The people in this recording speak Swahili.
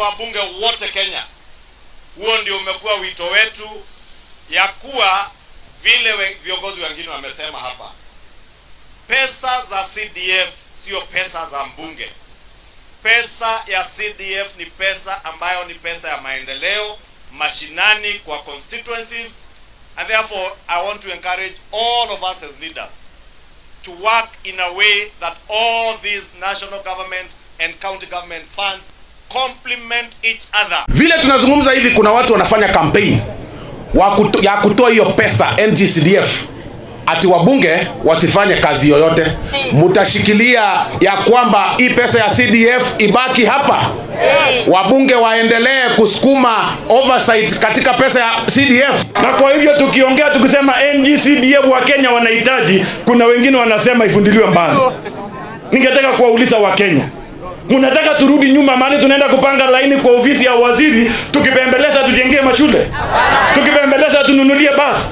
Wabunge wote Kenya, huo ndio umekuwa wito wetu, ya kuwa vile viongozi wengine wamesema hapa, pesa za CDF sio pesa za mbunge. Pesa ya CDF ni pesa ambayo ni pesa ya maendeleo mashinani kwa constituencies, and therefore I want to encourage all of us as leaders to work in a way that all these national government and county government funds complement each other. Vile tunazungumza hivi, kuna watu wanafanya campaign ya kutoa hiyo pesa NGCDF, ati wabunge wasifanye kazi yoyote. Mutashikilia ya kwamba hii pesa ya CDF ibaki hapa, wabunge waendelee kusukuma oversight katika pesa ya CDF? Na kwa hivyo tukiongea tukisema NGCDF wa Kenya wanahitaji, kuna wengine wanasema ifundiliwe mbali. Ningetaka kuwauliza wa Kenya, mnataka turudi nyuma mahali tunaenda kupanga laini kwa ofisi ya waziri tukipembeleza tujengee mashule, tukipembeleza tununulie basi?